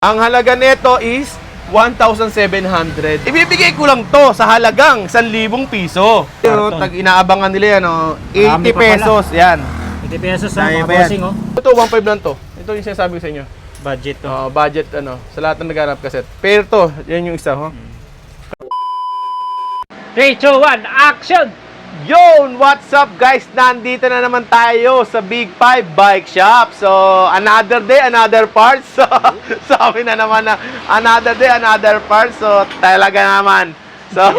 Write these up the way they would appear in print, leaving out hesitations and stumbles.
Ang halaga nito is 1,700. Ibibigay ko lang to sa halagang 1,000 piso. Pero inaabangan nila yan, 80 pesos. Yan. 80 pesos sa Kaya mga ba yan? bossing, oh. Ito, 1,500 lang to. Ito yung sinasabi ko sa inyo. Budget to. Budget, sa lahat ng naghanap kaset. Pero to, yan yung isa, 3, 2, 1, action! Yon! What's up guys? Nandito na naman tayo sa Big 5 Bike Shop. So, another day, another parts. So, sabi na naman na another day, another parts. So, talaga naman. So,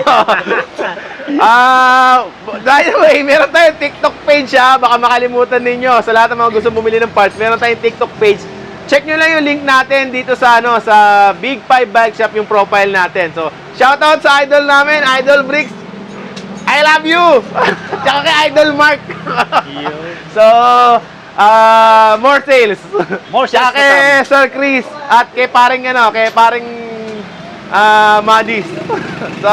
by the way, meron tayong TikTok page ha. Baka makalimutan ninyo. Sa lahat ng mga gusto bumili ng parts, meron tayong TikTok page. Check nyo lang yung link natin dito sa sa Big 5 Bike Shop, yung profile natin. So, shoutout sa idol namin, Idol Bricks. I love you! Tsaka kay Idol Mark. So, more sales. More sales. Tsaka kay Sir Chris at kay paring Madis. So,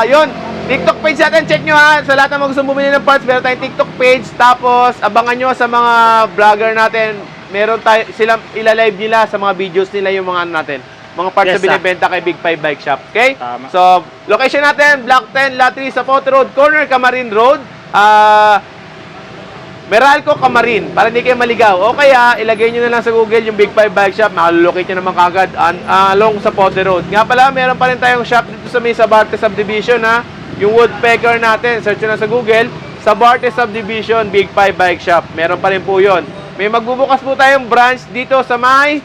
yun. TikTok page natin, check nyo ha. Sa lahat ng mga gusto bumili ng parts, meron tayong TikTok page. Tapos, abangan nyo sa mga vlogger natin. Meron tayo, silang ilalive nila sa mga videos nila yung mga natin. Mga parts na binibenta kay Big 5 Bike Shop. Okay? Tama. So, location natin, Block 10, Lot 3, Zapote Road, corner Camarin Road. Meralco, Camarin, para hindi kayo maligaw. O kaya, ilagay nyo na lang sa Google yung Big 5 Bike Shop. Makalolocate nyo naman kagad along Zapote Road. Nga pala, meron pa rin tayong shop dito sa may Sabarte Subdivision, ha? Yung Woodpecker natin. Search nyo na sa Google. Sabarte Subdivision, Big 5 Bike Shop. Meron pa rin po yun. May magbubukas po tayong branch dito sa may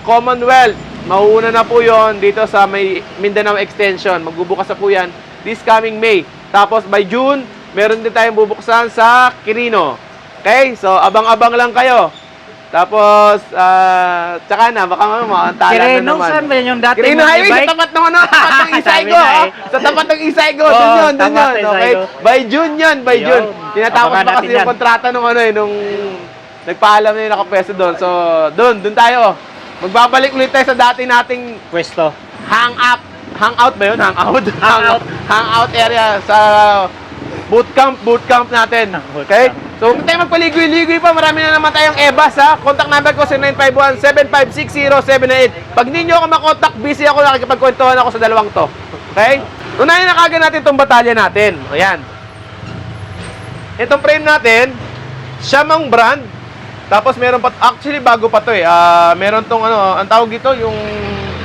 Commonwealth. Mauuna na po yon dito sa may Mindanao Extension. Magbubukas na po yan this coming May. Tapos by June, meron din tayong bubuksan sa Quirino. Okay? So, abang-abang lang kayo. Tapos, tsaka na, baka makantalan na naman. Saan ba yung dating Quirino Highway, sa tapat ng tapat ng Isaygo. Sa tapat ng Isaygo. Doon yun, doon yun. Okay? By June yun, by June. Tinatapos pa kasi yung kontrata nung nung nagpaalam na yung nakapwesto doon. So, doon tayo. Magbabalik ulit tayo sa dati nating pwesto. Hangout ba yun? Hangout area sa bootcamp natin. Okay? So, kung tayo magpaligoy-ligoy pa, marami na naman tayong EBAS ha. Contact number ko sa 951-7560798. Pag hindi nyo ako makontak, busy ako, nakikipagkwentuhan ako sa dalawang to. Okay? Unahin na kagad natin itong batalya natin. Ayan. Itong frame natin, Shamang brand. Tapos meron pa, actually bago pa to meron tong ang tawag dito, yung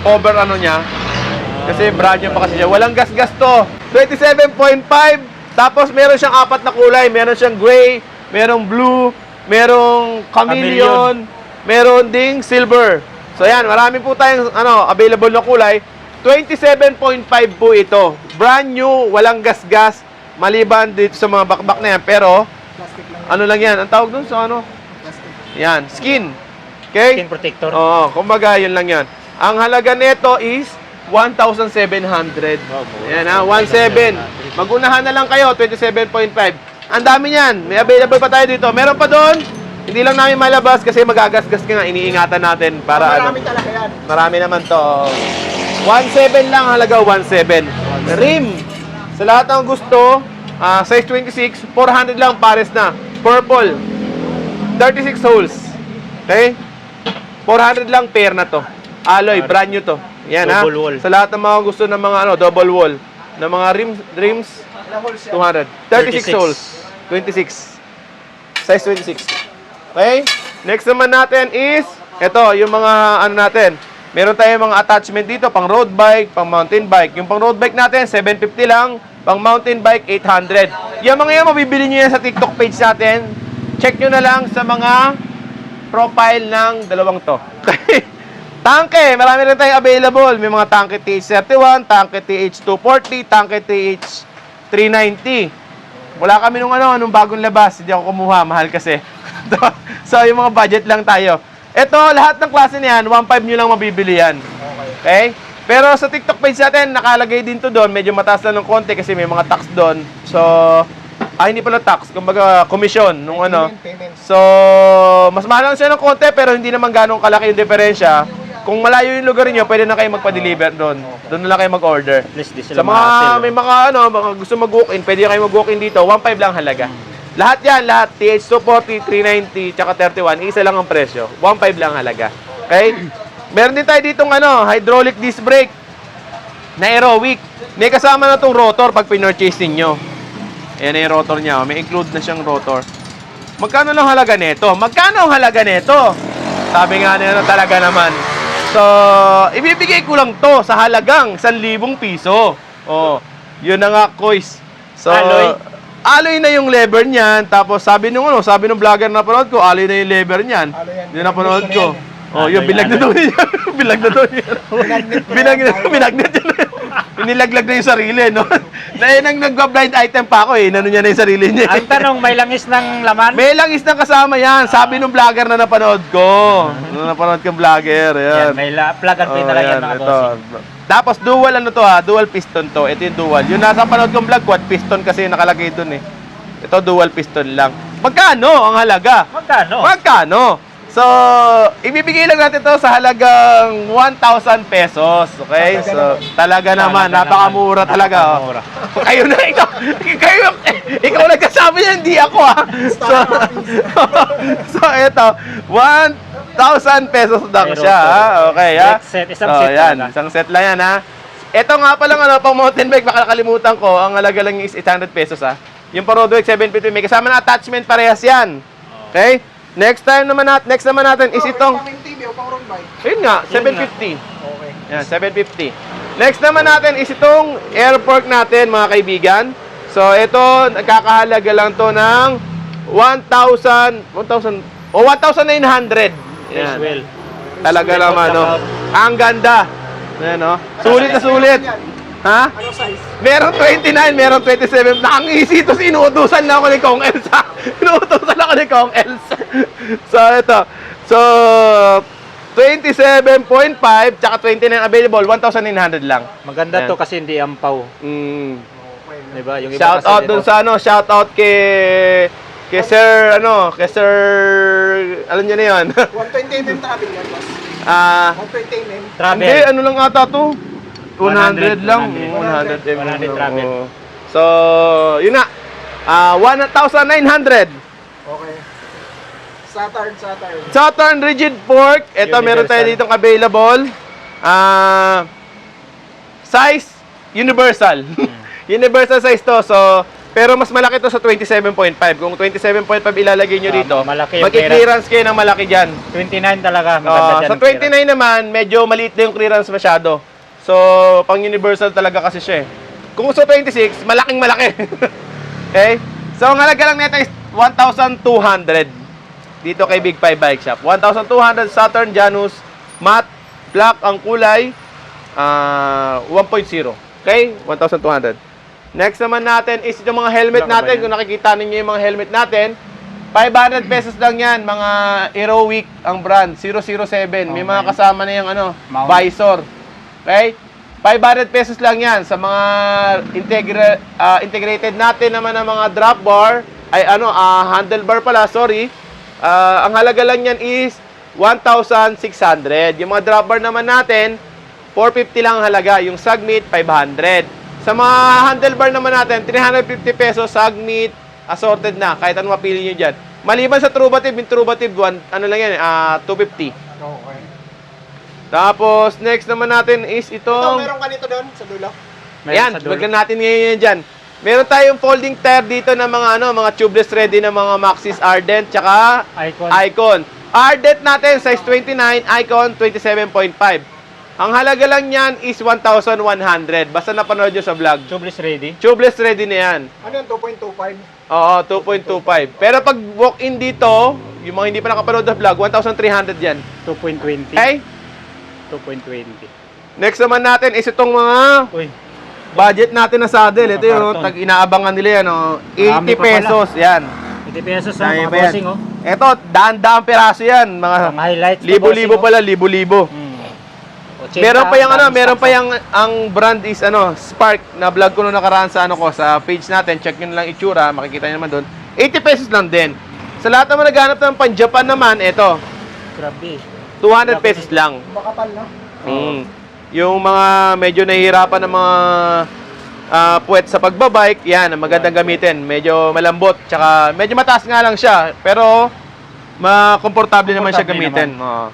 cover niya. Kasi brand niya pa kasi siya. Walang gas-gas to. 27.5. Tapos meron siyang apat na kulay. Meron siyang gray, merong blue, merong chameleon, meron ding silver. So yan, marami po tayong available na kulay. 27.5 po ito. Brand new, walang gas-gas. Maliban dito sa mga bakbak na yan. Pero, lang yan. Ang tawag dun sa yan, skin. Okay? Skin protector. Oo, kumbaga, yun lang yan. Ang halaga nito is 1,700. Ayan ha, 1,700. Magunahan na lang kayo, 27.5. Ang dami niyan. May available pa tayo dito. Meron pa doon. Hindi lang namin malabas kasi magagasgas ka nga. Iniingatan natin para marami talaga yan. Marami naman to. 1,700 lang halaga, 1,700. Rim. Sa lahat ng gusto, size 26, 400 lang pares na. Purple. 36 holes. Okay? 400 lang pair na to. Alloy, brand new to. Yan double wall. Sa lahat ng mga gusto ng mga double wall, ng mga rims 200. 36 holes. 26. Size 26. Okay? Next naman natin is ito, yung mga natin. Meron tayong mga attachment dito, pang road bike, pang mountain bike. Yung pang road bike natin, 750 lang. Pang mountain bike, 800. Yung mga yan, mabibili nyo yan sa TikTok page natin. Check nyo na lang sa mga profile ng dalawang to. Tangke, marami rin tayong available. May mga tangke TH31, tangke TH240, tangke TH390. Wala kami nung bagong labas. Hindi ako kumuha, mahal kasi. So, yung mga budget lang tayo. Ito, lahat ng klase niyan, 1.5 nyo lang mabibili yan. Okay? Pero sa TikTok page natin, nakalagay din to doon. Medyo mataas lang ng konti kasi may mga tax doon. So, hindi pala tax, kumbaga komisyon nung Payment. So, mas mahal lang siya ng konti pero hindi naman ganong kalaki yung diferensya. Kung malayo yung lugar niyo, pwede na kayo magpa-deliver doon. Doon na lang kayo mag-order. Sa mga may mga mga gusto mag-walk-in, pwede kayo mag-walk-in dito, 1.5 lang halaga. Lahat yan, lahat TH240, 390, tsaka 31, isa lang ang presyo. 1.5 lang halaga. Okay? Meron din tayo ditong hydraulic disc brake na aerowick. May kasama na tong rotor pag pinurchase ninyo. Ayan na yung rotor niya. May include na siyang rotor. Magkano lang halaga nito? Magkano ang halaga nito? Sabi nga nila talaga naman. So, ibibigay ko lang to sa halagang 1,000 piso. Oh, yun na nga, Kois. So, alloy na yung lever niyan. Tapos sabi nung vlogger na napanood ko, alloy na yung lever niyan. Yung napanood ko. Oh, yung bilag na daw niya. Bilag na daw niya. Binagnet niya. Nilaglag na yung sarili, no? Nang nagwa-blind item pa ako, nano niya na yung sarili niya. Ang tanong, may langis ng laman? May langis na kasama yan. Sabi nung vlogger na napanood ko. Nung napanood ko yung vlogger, Yan, yan. may plug and play talaga yan, mga bossing. Tapos dual dual piston to. Ito yung dual. Yung nasa panood kong vlog, quad piston kasi yung nakalagay dun eh. Ito dual piston lang. Magkano ang halaga? Magkano? So, ibibigay lang natin to sa halagang 1,000 pesos. Okay? So, talaga naman, napakamura talaga. Napakamura. Kayo na, ikaw nagkasabi niya, hindi ako So, ito, 1,000 pesos lang siya. Okay, ha? Set, isang set yan, talaga. isang set lang yan, ha? Ito nga pala, pang mountain bike, baka nakalimutan ko, ang halaga lang is 800 pesos, ha? Yung pa road bike, 750, may kasama na attachment, parehas yan. Okay? Next naman natin is itong ayun nga, 750. Okay. Yan, 750. Next naman natin is itong air fork natin, mga kaibigan. So, ito, nagkakahalaga lang to ng 1,900. Yes, well. Talaga naman, no? Ang ganda. Ayan, no? Sulit na sulit. Ha? Ano size? Meron 29, meron 27. Nakangisi ito, sinuutusan na ako ni Kong Elsa. Sinuutusan ako ni Kong Elsa. So, ito. So, 27.5, tsaka 29 available, 1,900 lang. Maganda Yan. to kasi hindi ampaw. Diba? Yung iba Shout kasi out dito. dun sa shout out kay Sir, alam niyo na yun. 120mm travel yan, boss. 120mm. Travel. Hindi, ano lang ata to? 100 lang. 100 travel. Oo. So, yun na. 1,900. Okay. Saturn. Saturn rigid fork. Ito, meron tayo ditong available. Size, universal. Universal size to. So, pero mas malaki to sa 27.5. Kung 27.5 ilalagay nyo dito, malaki yung mag-clearance kayo ng malaki dyan. 29 talaga. Maganda dyan. Sa 29 naman, medyo maliit na yung clearance masyado. So, pang universal talaga kasi siya eh. Kung sa 26, malaking malaki. Okay? So, ang halaga lang nito is 1,200. Dito kay Big 5 Bike Shop. 1,200 Saturn Janus matte black ang kulay. 1.0. Okay? 1,200. Next naman natin is yung mga helmet natin. Kung nakikita ninyo yung mga helmet natin, 500 pesos lang yan. Mga Aerowick ang brand. 007. May mga kasama na yung visor. Okay? 500 pesos lang yan sa mga integrated natin naman ng mga drop bar. Handlebar pala, sorry. Ang halaga lang yan is 1,600. Yung mga drop bar naman natin, 450 lang ang halaga. Yung Sagmit, 500. Sa mga handlebar naman natin, 350 pesos, Sagmit, assorted na. Kahit ano mapili nyo dyan. Maliban sa Trubative, yung Trubative 1, 250. Okay. Tapos, next naman natin is itong... Meron ka nito doon sa dulo? Ayan, bagyan natin ngayon yan dyan. Meron tayong folding tire dito ng mga tubeless ready na mga Maxxis Ardent, tsaka Icon. Ardent natin, size 29, Icon, 27.5. Ang halaga lang yan is 1,100. Basta napanood nyo sa vlog. Tubeless ready. Tubeless ready na yan. Ano yun, 2.25? Oo, 2.25. Pero pag walk-in dito, yung mga hindi pa nakapanood ng vlog, 1,300 yan. 2.20. Okay? 2.20. Next naman natin is itong mga Uy, budget natin na saddle. Ito yun, karton. inaabangan nila yan. 80 Marami pa pala. pesos. Yan. 80 pesos sa Dami mga pa yan. bossing, oh. Ito, daan-daan peraso yan. Mga Ang highlights na libo-libo bossing, pala, libo-libo. oh. 80, Meron pa yung daming meron pa stocks, yung ang brand is Spark na vlog ko nung nakaraan sa sa page natin. Check nyo na lang itsura, makikita nyo naman doon. 80 pesos lang din. Sa lahat naman naghanap ng pan-Japan naman, ito, oh. Grabe. 200 pesos lang. Makapal na. Yung mga medyo nahihirapan ng mga puwet sa pagbabike, yan, ang magandang gamitin. Medyo malambot, tsaka medyo mataas nga lang siya, pero komportable naman siya Komportable gamitin. naman.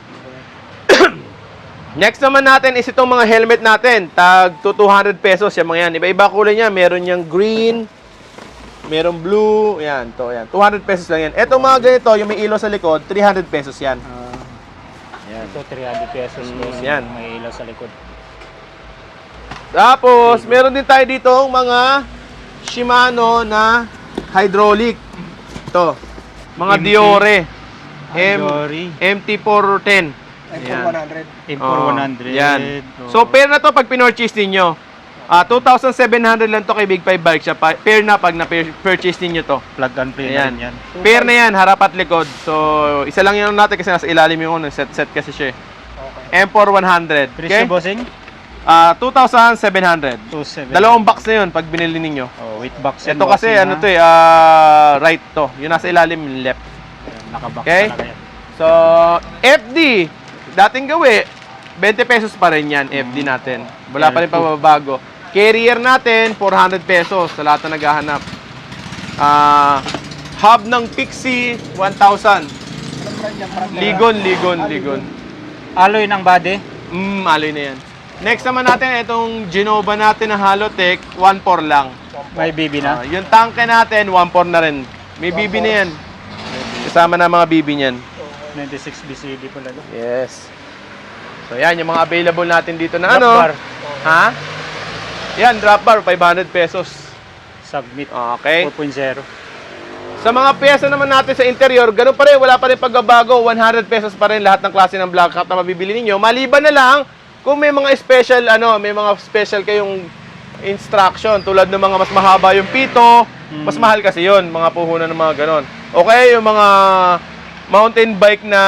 Next naman natin is itong mga helmet natin. Tag to 200 pesos yung mga yan. Iba-iba kulay niya. Meron yung green, meron blue. Yan, to yan. 200 pesos lang yan. Etong mga ganito, yung may ilaw sa likod, 300 pesos yan. Yan. Ito, 300 pesos. yan. May ilaw sa likod. Tapos, meron din tayo dito mga Shimano na hydraulic. Ito, mga MT. Diore. Diore. MT410. M4 100. Import 100. Yan. Oh. So, pair na to pag pinorchase ninyo. 2,700 lang to kay Big 5 Bike Shop. Pair na pag na-purchase ninyo to. Plug and play Ayan. na rin yan. Pair na yan, harap at likod. So, isa lang yun natin kasi nasa ilalim yung set kasi siya. Okay. M4 100. Presyo, Okay? bossing? 2,700. 27. Dalawang box na yun pag binili ninyo. Oh, with box. Ito kasi, ano to right to. Yung nasa ilalim, yung left. Nakabox Okay? talaga yan. So, FD, dating gawi, 20 pesos pa rin yan, FD natin. Wala pa rin pababago. Carrier natin, 400 pesos sa lahat na naghahanap. Hub ng Pixie, 1,000. Anong brand niya? Parang Ligon. Alloy ng body. Alloy na yan. Next naman natin, itong Genova natin na Halotech, 1,400 lang. May BB na. Yung tanke natin, 1,400 na rin. May BB na yan. Kasama na mga BB niyan. 96 BCD pala. Yes. So yan, yung mga available natin dito na Drop ano. bar. Ha? Yan, drop bar, 500 pesos. Submit. Okay. 4.0. Sa mga pyesa naman natin sa interior, ganun pa rin, wala pa rin pagbabago. 100 pesos pa rin lahat ng klase ng black cap na mabibili ninyo. Maliban na lang, kung may mga special, may mga special kayong instruction, tulad ng mga mas mahaba yung pito, mas mahal kasi yun, mga puhunan ng mga ganon. Okay, yung mga mountain bike na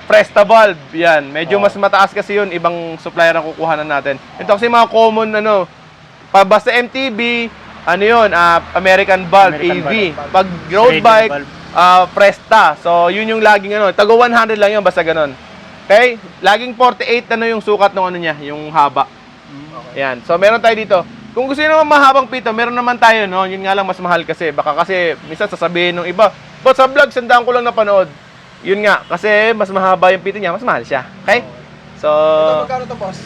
Presta valve, yan. Medyo mas mataas kasi yun, ibang supplier ang kukuhanan natin. Ito kasi mga common, basta MTB, American valve, American AV. valve. Pag road Radial bike, valve. Presta. So, yun yung laging tago 100 lang yun, basta ganon. Okay? Laging 48 yung sukat ng niya, yung haba. Yan. So, meron tayo dito. Kung gusto niyo naman mahabang pito, meron naman tayo, no? Yun nga lang mas mahal kasi. Baka kasi, minsan sasabihin ng iba, but sa vlog, sandaan ko lang napanood. Yun nga, kasi mas mahaba yung pito niya, mas mahal siya. Okay? So, Ito magkano to, boss?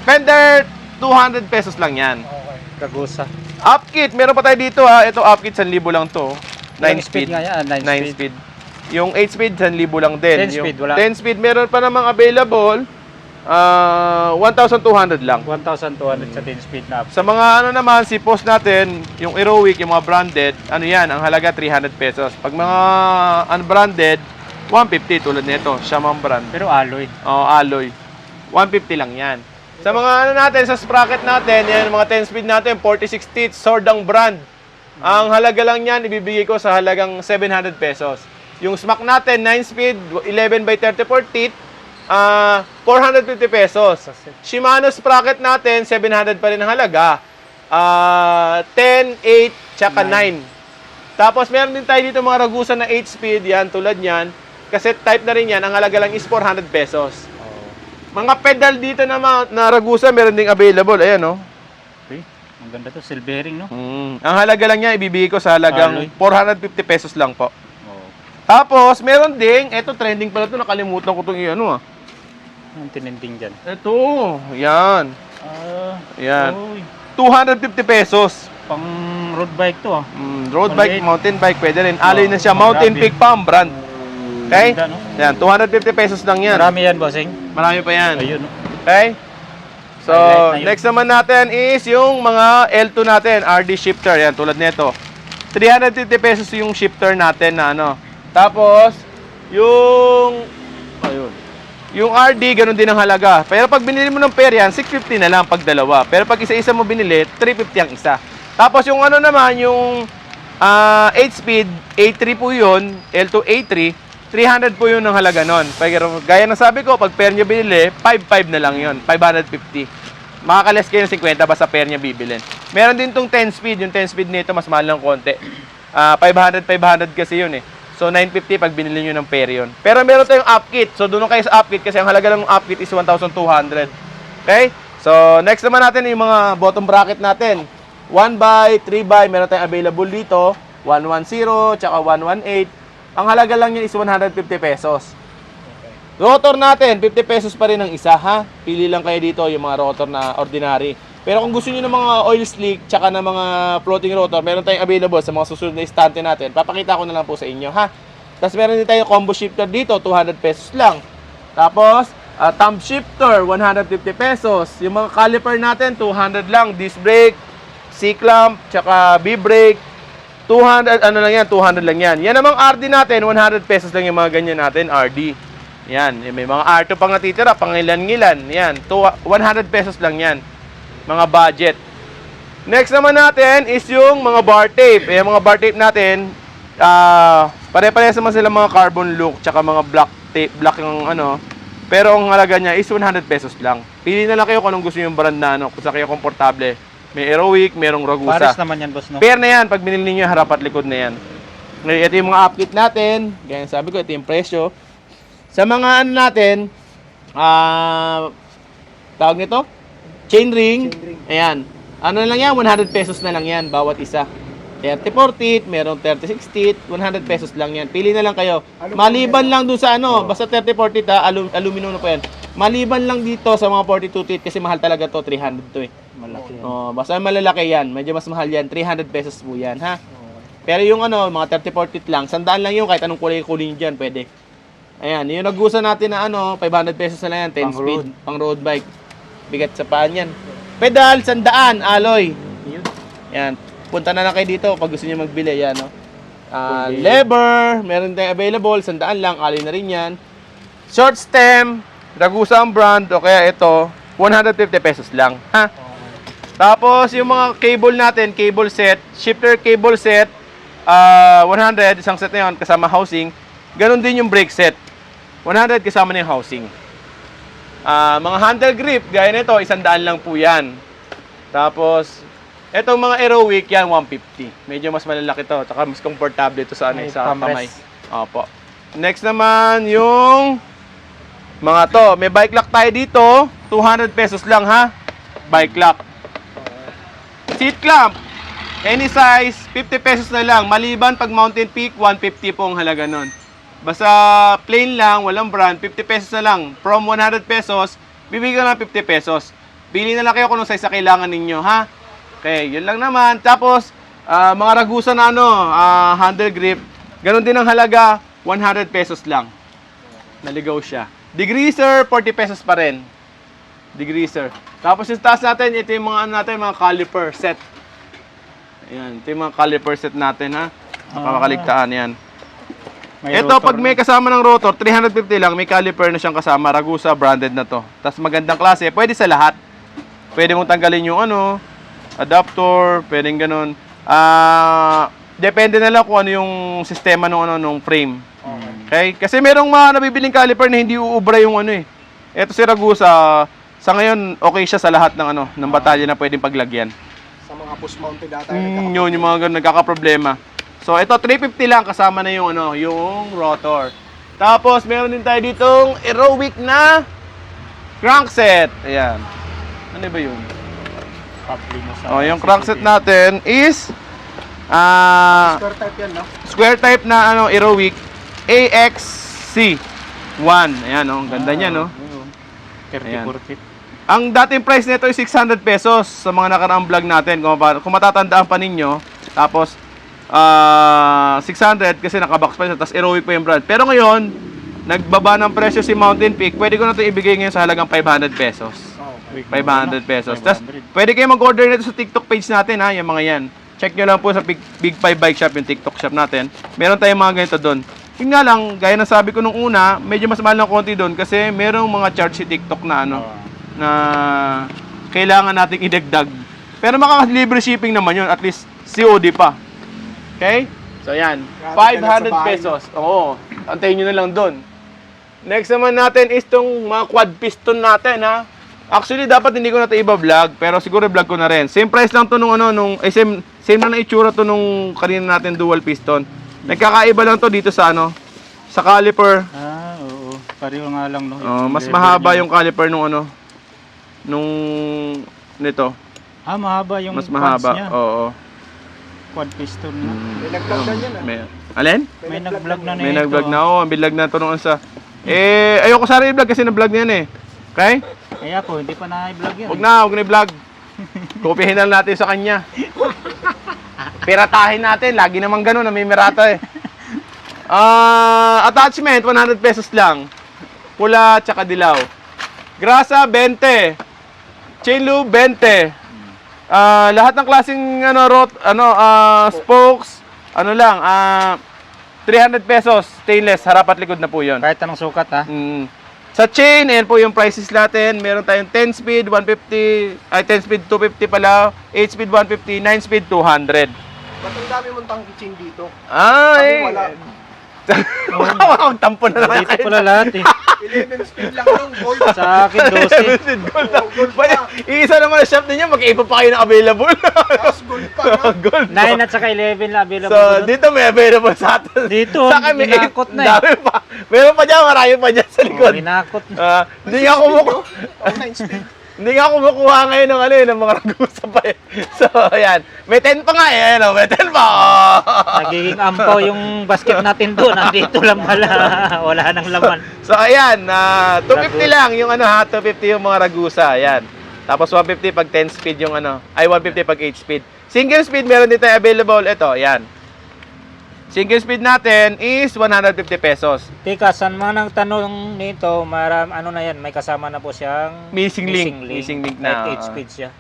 Fender, 200 pesos lang yan. Okay. Kagusa. Upkit, meron pa tayo dito ha. Ito upkit, 1,000 lang to. 9 Ilang speed. nga yan? 9 9 speed. speed. Yung 8 speed, 1,000 lang din. 10 speed, wala. 10 speed, meron pa namang available. 1,200 lang. 1,200 sa 10 speed na. Sa mga naman, si post natin, yung Heroic, yung mga branded, yan, ang halaga 300 pesos. Pag mga unbranded, 150 tulad nito, Shaman brand. Pero alloy. Alloy. 150 lang yan. Sa mga natin, sa sprocket natin, yan, mga 10 speed natin, 46 teeth, Sordang brand. Ang halaga lang yan, ibibigay ko sa halagang 700 pesos. Yung smack natin, 9 speed, 11 by 34 teeth, 450 pesos. Shimano sprocket natin, 700 pa rin ang halaga. 10, 8, tsaka 9. Tapos meron din tayo dito mga Ragusa na 8 speed, yan, tulad yan. Kasi type na rin yan, ang halaga lang is 400 pesos. Mga pedal dito na Ragusa, meron ding available. Ayan, no? Okay. Ang ganda to, silvering, no? Ang halaga lang niya, ibibigay ko sa halagang Alloy. 450 pesos lang po. Oo. Tapos, meron ding, eto trending pala to, nakalimutan ko itong Ang tinending dyan. Ito, yan. Yan. Oy, 250 pesos. pang road bike to, ah. Road bike, Maliit. mountain bike, pwede rin. Alloy na siya, Mountain grabe. Peak Palm brand. Okay? Ganda, no? Yan, 250 pesos lang yan. Marami yan, bossing. Marami pa yan. Ayun, no? Okay? So, Highlight na yun. next naman natin is yung mga L2 natin, RD shifter. Yan, tulad nito. 350 pesos yung shifter natin na Tapos, yung RD, ganun din ang halaga. Pero pag binili mo ng pair yan, 650 na lang pag dalawa. Pero pag isa-isa mo binili, 350 ang isa. Tapos yung naman, yung 8-speed, A3 po yun, L2 A3, 300 po yun ang halaga nun. Pero gaya ng sabi ko, pag pair nyo binili, 5.5 na lang yun, 550. Makakales kayo ng 50 basta pair nyo bibilin. Meron din tong 10-speed, yung 10-speed nito mas mahal ng konti. 500 kasi yun eh. So, 950 pag binili nyo ng pair yun. Pero meron tayong upkit. So, doon kayo sa upkit kasi ang halaga ng upkit is 1,200. Okay? So, next naman natin yung mga bottom bracket natin. 1x, 3x, meron tayong available dito. 110, tsaka 118. Ang halaga lang yun is 150 pesos. Rotor natin, 50 pesos pa rin ang isa, ha? Pili lang kayo dito yung mga rotor na ordinary. Pero kung gusto niyo ng mga oil slick tsaka ng mga floating rotor, meron tayong available sa mga susunod na istante natin. Papakita ko na lang po sa inyo, ha? Tapos meron din tayong combo shifter dito, 200 pesos lang. Tapos, thumb shifter, 150 pesos. Yung mga caliper natin, 200 lang. Disc brake, C-clamp, tsaka B-brake. 200, ano lang yan, 200 lang yan. Yan namang RD natin, 100 pesos lang yung mga ganyan natin, RD. Yan, may mga R2 pang natitira, pangilan-ngilan. Yan, 100 pesos lang yan. Mga budget. Next naman natin is yung mga bar tape. Yung mga bar tape natin, pare-parehas naman sila mga carbon look, tsaka mga black tape, black yung ano. Pero ang halaga niya is 100 pesos lang. Pili na lang kayo kung anong gusto yung brand na ano, kung saan kayo komportable. May Aerowick, merong Ragusa. Pares naman yan, boss, no? Pair na yan, pag binili niyo harap at likod na yan. Ngayon, ito yung mga upkit natin. Ganyan sabi ko, ito yung presyo. Sa mga ano natin, tawag nito? Chain ring. Ayan. Ano lang yan, 100 pesos na lang yan, bawat isa. 30-40 teeth, merong 36 teeth, 100 pesos lang yan. Pili na lang kayo. Maliban lang dun sa ano, basta 30-40 teeth, aluminum na po yan. Maliban lang dito sa mga 42 teeth kasi mahal talaga to, 300 to eh. Malaki. Oh, basta malalaki yan, medyo mas mahal yan, 300 pesos po yan, ha? Pero yung ano, mga 30-40 teeth lang, 100 lang yun, kahit anong kulay nyo dyan, pwede. Ayan, yung nagusa natin na ano, 500 pesos na lang yan, 10 speed, pang road bike. Bigat sa paan yan. Pedal, 100, alloy. Yan, punta na lang kayo dito pag gusto niyo magbili, yan, no? Lever, meron tayong available, 100 lang, alloy na rin yan. Short stem, Ragusa ang brand, o kaya ito, 150 pesos lang, ha? Tapos, yung mga cable natin, cable set, shifter cable set, 100, isang set na yun, kasama housing. Ganon din yung brake set, 100 kasama na yung housing. Mga handle grip, gaya nito, 100 lang po yan. Tapos, etong mga Aerowick, yan, 150. Medyo mas malalaki to, tsaka mas komportable ito sa, ano, sa kamay. Opo. Next naman, yung mga to, may bike lock tayo dito, 200 pesos lang, ha? Bike lock. Seat clamp, any size, 50 pesos na lang. Maliban pag Mountain Peak, 150 po ang halaga nun. Basta plain lang, walang brand, 50 pesos na lang. From 100 pesos, bibigyan ng 50 pesos. Pili na lang kayo kung anong size na kailangan ninyo, ha? Okay, yun lang naman. Tapos, mga Ragusa na ano, handle grip, ganun din ang halaga, 100 pesos lang. Naligaw siya. Degreaser, 40 pesos pa rin. Degreaser. Tapos yung taas natin, ito yung mga ano natin, mga caliper set. Ayan, ito yung mga caliper set natin, ha? Makakaligtaan, yan. Ito, pag may kasama ng rotor, 350 lang, may caliper na siyang kasama. Ragusa, branded na to. Tapos magandang klase, pwede sa lahat. Pwede mong tanggalin yung ano, adapter, pwedeng ganun. Depende na lang kung ano yung sistema ng ano, nung frame. Okay? Kasi merong mga nabibiling caliper na hindi uubra yung ano eh. Ito si Ragusa, sa ngayon, okay siya sa lahat ng ano, ng batalya na pwedeng paglagyan. Sa mga push mounted data. Yun, yung mga ganun, nagkakaproblema. So, ito, 350 lang, kasama na yung ano, yung rotor. Tapos, meron din tayo ditong Aerowick na crankset. Ayan. Ano ba yun? Yung crankset natin is Square type yan, no? square type na ano, Aerowick AXC1. Ayan, oh, ang ganda niya, no? 30-40. Ang dating price nito is 600 pesos sa mga nakaraang vlog natin. Kung matatandaan pa ninyo, tapos 600 kasi nakabox pa siya, tapos Aerowick pa yung brand. Pero ngayon, nagbaba ng presyo si Mountain Peak. Pwede ko na ito ibigay ngayon sa halagang 500 pesos. 500 pesos. Tapos, pwede kayo mag-order nito sa TikTok page natin, ha, yung mga yan. Check nyo lang po sa Big 5 Bike Shop, yung TikTok shop natin. Meron tayong mga ganito doon. Yun nga lang, gaya ng sabi ko nung una, medyo mas mahal ng konti doon kasi merong mga charge si TikTok na ano, na kailangan nating idagdag. Pero makaka-libre shipping naman yun, at least COD pa. Okay? So yan, 500 pesos. Oo, antayin nyo na lang doon. Next naman natin is itong mga quad piston natin, ha. Actually, dapat hindi ko na ito iba-vlog, pero siguro i-vlog ko na rin. Same price lang to nung ano, same na itsura to nung kanina natin dual piston. Nagkakaiba lang to dito sa ano, sa caliper. Oo. Pareho nga lang, no? Mas mahaba yung caliper nung ano, nung nito. Mahaba yung Mas mahaba, niya. oo. Quad piston na. May nag-vlog na yan, ah. Alin? May nag-vlog na May nag-vlog na, ang bilag na to nung sa Ayoko sana i-vlog kasi na-vlog niyan eh. Okay? Kaya ako, hindi pa na-vlog yan. Huwag na i-vlog. Kopihin na lang natin sa kanya. Piratahin natin. Lagi naman ganun, namimirata eh. Attachment, 100 pesos lang. Pula, tsaka dilaw. Grasa, 20. Chain lube, 20. Lahat ng klaseng spokes, 300 pesos. Stainless, harap at likod na po yun. Kahit anong sukat ha. Sa chain, ayan po yung prices natin. Meron tayong 10 speed, 150, 10 speed, 250 pala. 8 speed, 150, 9 speed, 200. Ba't ang dami mong tangkichin dito? Ay! Wala. Tampo na naman. Dito pala lahat eh. 11 speed lang yung gold. Sa akin, 12. Gold. Gold pa. Iisa naman ang shop ninyo, mag-iiba pa kayo ng available. Tapos gold pa. No? Gold. 9 at saka 11 na available. So, doon. dito may available sa atin. Dito, sa akin may ginakot na eh. Dami pa. Meron pa dyan, marami pa dyan sa likod. Ginakot na. Hindi nga kumukuha. Oh, 9 speed. Hindi nga kumukuha ngayon ng mga ragusa pa eh. So, ayan. May 10 pa nga eh. May 10 pa. Nagiging ampaw yung basket natin doon. Nandito lang pala. Wala nang laman. So, ayan. 250 lang yung 250 yung mga ragusa. Ayan. Tapos 150 pag 10 speed yung 150 pag 8 speed. Single speed meron dito available. Ito, ayan. Single speed natin is 150 pesos. Teka, saan man ang tanong nito, na yan, may kasama na po siyang Missing link na. Kahit 8 speed siya.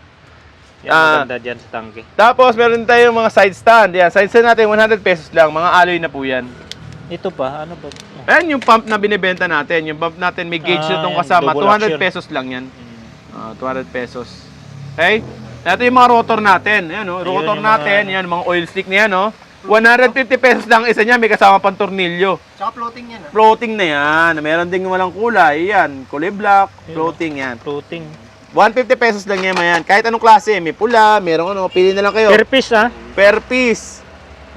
Yan, maganda dyan sa tangke. Tapos meron tayong mga side stand. Yan, side stand natin 100 pesos lang. Mga alloy na po yan. Ito pa, ano ba? Ayan yung pump na binibenta natin. Yung pump natin may gauge na itong yan, kasama. double 200 action. pesos lang yan. 200 pesos. Okay? Ito yung mga rotor natin. Ayan, rotor yung natin. Yan, mga oil stick na yan. 150 pesos lang isa niya. May kasama pang tornilyo. Tsaka floating yan. Floating na yan. Meron ding walang kulay. Yan, kulay black. Floating yan. Floating. 150 pesos lang yan. Kahit anong klase. May pula, merong pili na lang kayo. Per piece ha? Per piece.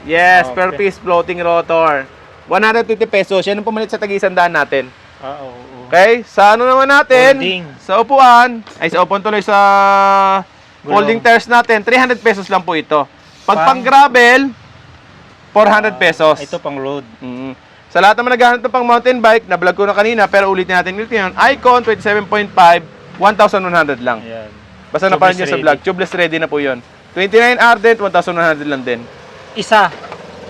Yes, per Okay. piece floating rotor. 150 pesos. Yan ang pumalit sa tag-100 natin. Oo. Okay? Sa ano naman natin? Folding. Sa upuan. Ay, sa upuan tuloy sa folding Gulong. tires natin. 300 pesos lang po ito. Pag Pang- pang-gravel, 400 pesos. Ito pang load. Sa lahat naman naghahanap ng pang mountain bike, na-vlog ko na kanina, pero ulitin natin ulit yun. Icon 27.5, 1,100 lang. Ayan. Basta napanood nyo Tubeless sa ready. vlog. Tubeless ready na po yun. 29 Ardent, 1,100 lang din. Isa.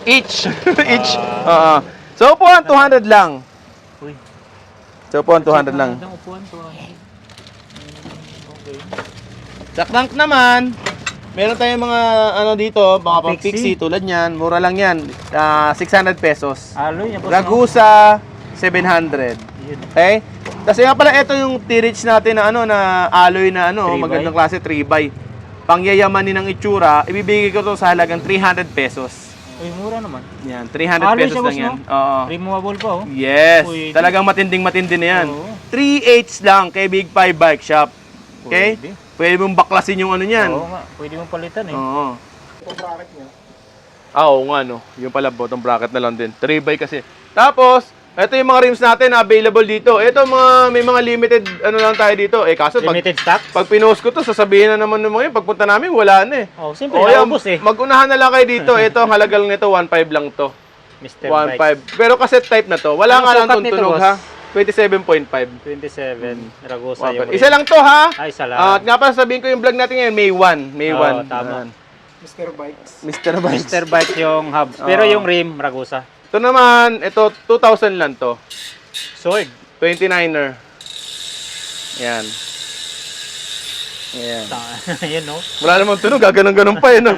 Each. Each. So, upuan, 200 lang. Uy. So, upuan, 200 lang. Ang upuan, 200. Okay. Sa crank naman, meron tayong mga dito, mga pang Pixie. Pixie tulad niyan. Mura lang yan. 600 pesos. Aloy niya po. Ragusa, 700. Yun. Okay? Kasi nga pala, ito yung T-Reach natin na na alloy na 3x. magandang klase 3x. Pangyayamanin ng itsura, ibibigay ko to sa halagang 300 pesos. Uy, mura naman. Yan, 300 Alloy pesos siya, lang boss, yan. no? Oo. Removable pa oh. Yes, Pwede. talagang matinding-matindi na yan. Oo. 3/8 lang kay Big 5 Bike Shop. Okay? Pwede. Pwede mong baklasin yung niyan. Oo nga, pwede mong palitan eh. Oo. Itong bracket niya. Oo nga no. Yung pala bottom bracket na lang din. 3x kasi. Tapos, ito yung mga rims natin na available dito. Ito may mga limited lang tayo dito. Kaso Limited stock? pag pinost ko to, sasabihin na naman ng mga yun. Pagpunta namin, wala na eh. Oh, simple, yan, naubos eh. Magunahan na lang kayo dito. Ito, ang halaga lang nito, 1.5 lang to. Mr. Bike. 1.5. Pero cassette type na to. Wala Ano nga lang sukat tong nito, tunog boss? ha. 27.5. 27. Ragusa yung 1.5. Isa lang to ha. Ay, isa lang. At nga pa sabihin ko yung vlog natin ngayon, May 1. May 1. Oo, tama. Mr. Bikes. Mr. Bikes. Mr. Bike yung hubs. Pero Oo. yung rim, Ragusa. Ito naman, ito 2,000 lang to. Sword. 29er. Yan. Yan. Yun no. Wala namang tunog, gaganon-ganon pa yun. No?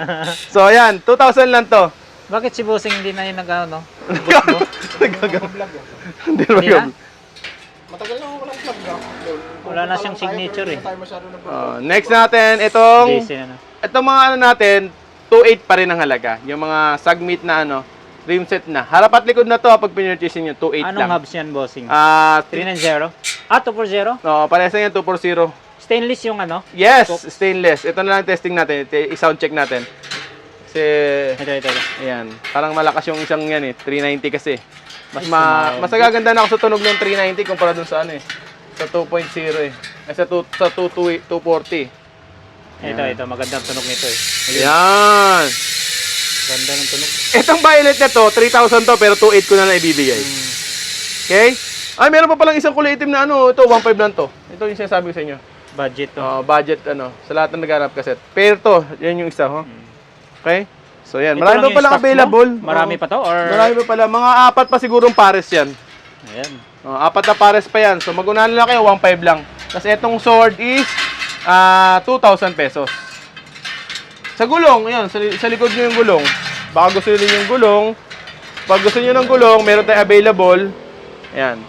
So, ayan, 2,000 lang to. Bakit si Bossing hindi na yung nag-ano? Vlog eh. Hindi Hindi na. na? Matagal na ako walang vlog ah. Wala na siyang signature eh. Hindi tayo masyado na Next natin, itong mga natin, 2.8 pa rin ang halaga. Yung mga sagmeet na rim set na. Harap at likod na to pag pinurchase nyo, 2.8 Anong lang. hubs yan, Bossing? 390. 390? 240? Parehas na yan, 240. Stainless yung ano? Yes, stainless. Ito na lang testing natin. I-sound check natin. Kasi, Ito. ayan, parang malakas yung isang yan eh. 390 kasi. Mas Mas mas nagaganda na ako sa tunog ng 390 kumpara dun sa sa 2.0 eh. Sa 240. Ito. Magandang tunog nito eh. Ayan. Ganda ng tunog. Itong violet na to, 3,000 to pero 2.8 ko na lang ibibigay. Okay? Ay, meron pa palang isang kulay itim na ano, ito 1.5 lang to. Ito yung sinasabi ko sa inyo. Budget to. Budget ano, sa lahat ng naghanap kaset. Pair to, yan yung isa, ho. Okay? So yan, Ito marami lang pa yung palang stock mo? available. Marami pa to or Marami pa pala, mga 4 pa sigurong pares yan. Ayan. 4 na pares pa yan. So mag-unahan lang kayo, 1.5 lang. Kasi itong sword is 2,000 pesos. Sa gulong, ayan, sa likod nyo yung gulong. Baka gusto nyo yung gulong. Pag gusto nyo ng gulong, meron tayong available. Ayan.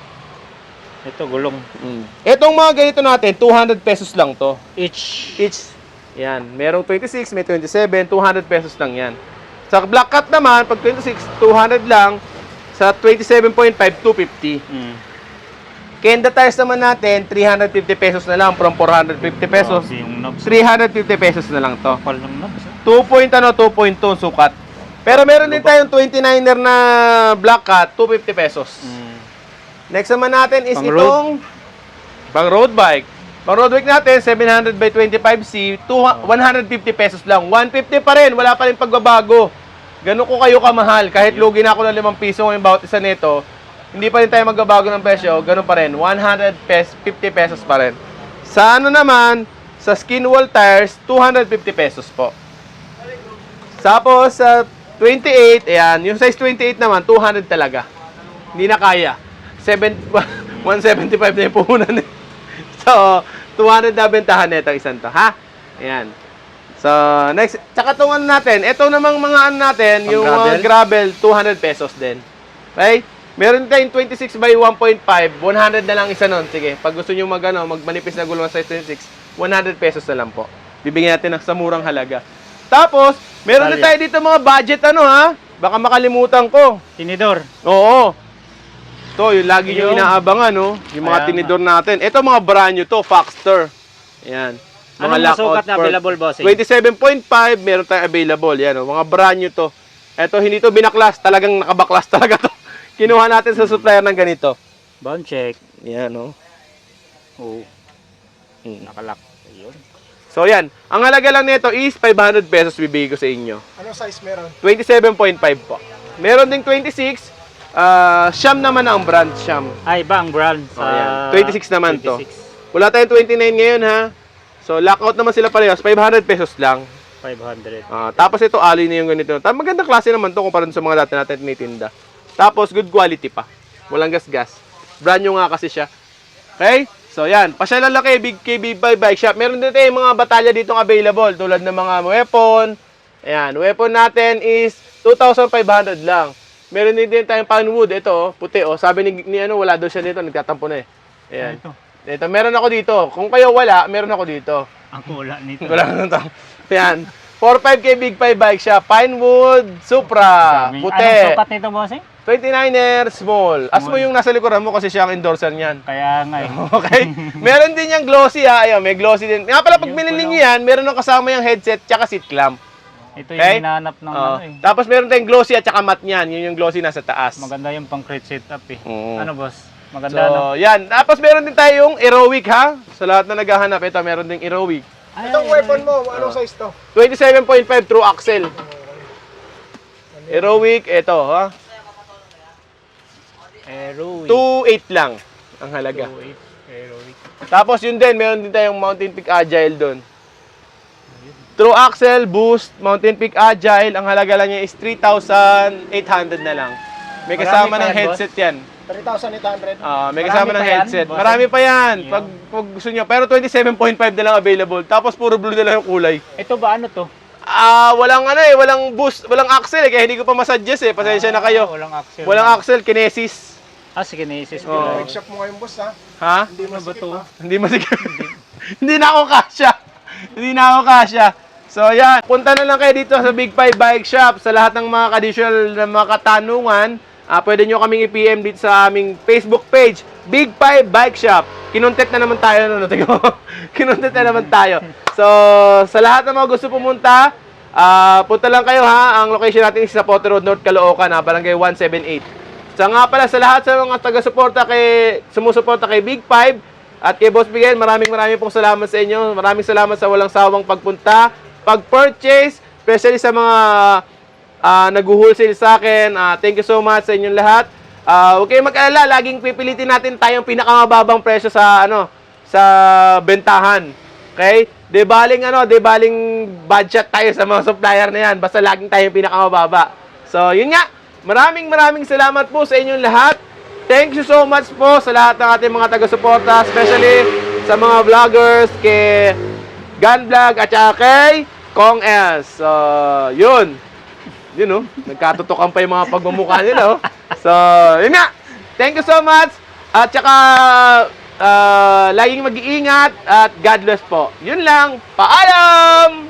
Ito gulong. Itong mga ganito natin, 200 pesos lang to. Each. Yan. Merong 26, may 27, 200 pesos lang yan. Sa black cat naman, pag 26, 200 lang. Sa 27.5, 250. Kenda tires naman natin, 350 pesos na lang from 450 pesos. Grabe yung knobs. 350 pesos na lang to. Kapal ng knobs. 2.2 sukat. Pero meron din tayong 29er na black cat, 250 pesos. Next naman natin is Pang itong pang road bike. Pang road bike natin, 700 by 25C, 150 pesos lang. 150 pa rin, wala pa rin pagbabago. Ganun ko kayo kamahal. Kahit lugi na ako ng 5 piso ngayon bawat isa nito, hindi pa rin tayo magbabago ng presyo, ganun pa rin. 150 pesos pa rin. Sa ano naman, sa skin wall tires, 250 pesos po. Tapos sa 28, ayan, yung size 28 naman, 200 talaga. Hindi na kaya. 175 na yung puhunan. So, 200 na bentahan nito isang to, ha? Ayan. So, next, tsaka itong ano natin, ito namang mga ano natin, Pang yung gravel? gravel, 200 pesos din. Okay? Meron tayong 26 by 1.5, 100 na lang isa nun. Sige, pag gusto nyo magmanipis na gulong sa size 26, 100 pesos na lang po. Bibigyan natin ng sa murang halaga. Tapos, meron na tayo dito mga budget ano ha? Baka makalimutan ko. Tinidor. Oo. Ito, yung lagi nyo Ayun. inaabangan, no? Yung mga Kaya tinidor natin. Ito mga brand new to, Foxter. Ayan. Anong masukat na available, bossing? 27.5, meron tayong available. Yan, oh, mga brand new to. Ito, hindi to binaklas. Talagang nakabaklas talaga to. Kinuha natin sa supplier ng ganito. Bound check. Yan, no? Oo. Nakalak. Ayun. So, yan. Ang halaga lang nito is 500 pesos bibigay ko sa inyo. Anong size meron? 27.5 po. Meron ding 26. Sham naman ang brand, Sham. Ay, iba ang brand. Sa Ayan. 26 naman to. 26. Wala tayong 29 ngayon, ha? So, lockout naman sila parehas. 500 pesos lang. 500. Tapos ito, alloy na yung ganito. Magandang klase naman to kumpara sa mga dati natin tinitinda. Tapos, good quality pa. Walang gas-gas. Brand new nga kasi siya. Okay? So, yan. Pasyalan lang kay Big Bike Shop. Meron din tayong mga batalya dito available. Tulad ng mga weapon. Ayan. Weapon natin is 2,500 lang. Meron din tayong panwood. Ito, puti. Sabi ni ano, wala daw siya dito. Nagtatampo na eh. Ayan. Ito, meron ako dito. Kung kayo wala, meron ako dito. Ang kula nito. Wala na ito. Ayan. 4.5 kay Big 5 Bike Shop. Pinewood, Supra, puti. Anong sukat nito, bossing? 29er, small. As mo yung nasa likuran mo kasi siya ang endorser niyan. Kaya nga eh. Okay? Meron din yung glossy ha. Ayun, may glossy din. Nga pala, pag binili niyo yan, meron nang kasama yung headset tsaka seat clamp. Ito Okay? yung hinahanap ng ano eh. Tapos meron tayong glossy at tsaka matte niyan. Yun yung glossy nasa taas. Maganda yung pang crate setup eh. Oo. Ano, boss? So, Maganda, no? yan. Tapos meron din tayong Aerowick ha. Sa lahat na naghahanap, ito meron ding Aerowick. Itong weapon mo, anong size to? 27.5 true axle. Aerowick, ito ha. Aerowick. 2.8 lang ang halaga. Aerowick. Tapos yun din, meron din tayong Mountain Peak Agile doon. True axle, boost, Mountain Peak Agile, ang halaga lang niya is 3,800 na lang. May kasama Marami pa ng yan, headset yan. 3,800. May kasama Marami ng pa yan, headset. boss? Marami pa yan. Yeah. Pag gusto nyo. Pero 27.5 na lang available. Tapos puro blue na lang yung kulay. Ito ba ano to? Walang ano eh, walang boost, walang axle eh. Kaya hindi ko pa masuggest eh. Pasensya na kayo. Walang axle. Walang axle, kinesis. Sige, na-assist ko. Oo. Bike shop mo ngayon, boss, ha? Ha? Hindi Ano ba masikip, to? ha? Hindi masigil. Hindi na ako kasya. Hindi na ako kasya. So, yan. Punta na lang kayo dito sa Big 5 Bike Shop. Sa lahat ng mga additional na mga katanungan, pwede nyo kaming i-PM dito sa aming Facebook page, Big 5 Bike Shop. Kinontent na naman tayo. Kinontent na naman tayo. So, sa lahat ng mga gusto pumunta, punta lang kayo ha. Ang location natin is sa Potter Road, North Caloocan, Barangay 178. So nga pala sa lahat sa mga taga-suporta sumusuporta kay Big 5 at kay Boss Miguel, maraming pong salamat sa inyo. Maraming salamat sa walang sawang pagpunta, pag-purchase, especially sa mga nag-wholesale sa akin. Thank you so much sa inyong lahat. Huwag kayong mag-alala, laging pipilitin natin tayong pinakamababang presyo sa sa bentahan. Okay? Di baling budget tayo sa mga supplier na yan. Basta laging tayong pinakamababa. So, yun nga. Maraming salamat po sa inyong lahat. Thank you so much po sa lahat ng ating mga taga-suporta, especially sa mga vloggers, kay Gun Vlog at saka kay Kong S. So, yun. Yun, oh. Nagkatutukan pa yung mga pagmumukha nila, oh. So, yun nga. Thank you so much. At saka, laging mag-iingat at God bless po. Yun lang. Paalam!